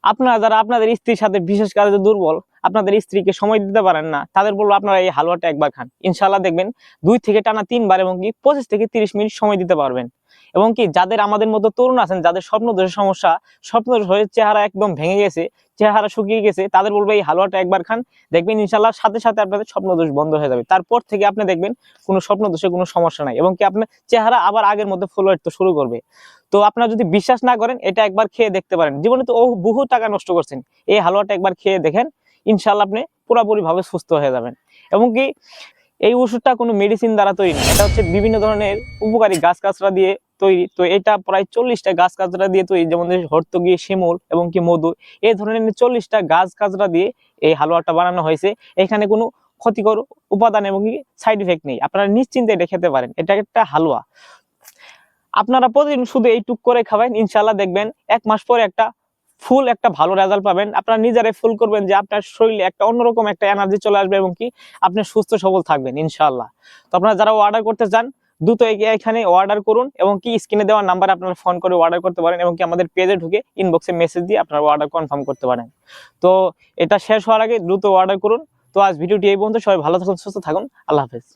আপনারা যারা আপনাদের স্ত্রীর সাথে বিশেষ কাজে দুর্বল, আপনাদের স্ত্রীকে সময় দিতে পারেন না, তাদের বলবো আপনারা এই হালুয়াটা একবার খান, ইনশাআল্লাহ দেখবেন 2 থেকে টানা 3 বার এবং কি 25 থেকে 30 মিনিট সময় দিতে পারবেন। এবং কি যাদের আমাদের মতো তরুণ আছেন, যাদের স্বপ্নদোষের সমস্যা, স্বপ্নদোষ হয়ে চেহারা একদম ভেঙে গেছে, চেহারা শুকিয়ে গেছে, তাদের বলবো এই হালুয়াটা একবার খান, দেখবেন ইনশাআল্লাহ সাথে সাথে আপনাদের স্বপ্নদোষ বন্ধ হয়ে যাবে। তারপর থেকে আপনি দেখবেন কোনো স্বপ্নদোষে কোনো সমস্যা নাই এবং কি আপনার চেহারা আবার আগের মতো ফুল উঠতে শুরু করবে। তো আপনারা যদি বিশ্বাস না করেন, এটা একবার খেয়ে দেখতে পারেন। জীবনে তো বহু টাকা নষ্ট করছেন, এই হালুয়াটা একবার খেয়ে দেখেন, ইনশাআল্লাহ আপনি পুরোপুরি ভাবে সুস্থ হয়ে যাবেন। এবং কি এই ওষুধটা কোনো মেডিসিন দ্বারা তৈরি না, এটা হচ্ছে বিভিন্ন ধরনের উপকারী গাছগাছড়া দিয়ে তৈরি। তো এটা প্রায় 40টা গাছগাছড়া দিয়ে তৈরি, যেমন হর্তকি, শিমুল এবং কি মধু, এই ধরনের 40টা গাছগাছড়া দিয়ে এই হালুয়াটা বানানো হয়েছে। এখানে কোনো ক্ষতিকর উপাদান এবং কি সাইড ইফেক্ট নেই, আপনারা নিশ্চিন্তে এটা খেতে পারেন। এটা একটা হালুয়া, আপনারা প্রতিদিন শুধু এইটুক করে খাবেন, ইনশাআল্লাহ দেখবেন 1 মাস পরে একটা ভালো রেজাল্ট পাবেন। আপনারা নিজেরাই ফুল করবেন যে আপনার শরীরে একটা অন্যরকম একটা এনার্জি চলে আসবে এবং কি আপনি সুস্থ সবল থাকবেন ইনশাআল্লাহ। তো আপনারা যারা অর্ডার করতে চান, দ্রুত এখানে অর্ডার করুন এবং কি স্ক্রিনে দেওয়া নাম্বারে আপনারা ফোন করে অর্ডার করতে পারেন এবং কি আমাদের পেজে ঢুকে ইনবক্সে মেসেজ দিয়ে আপনারা অর্ডার কনফার্ম করতে পারেন। তো এটা শেষ হওয়ার আগে দ্রুত অর্ডার করুন। তো আজ ভিডিওটি এই পর্যন্ত, সবাই ভালো থাকুন, সুস্থ থাকুন, আল্লাহ হাফেজ।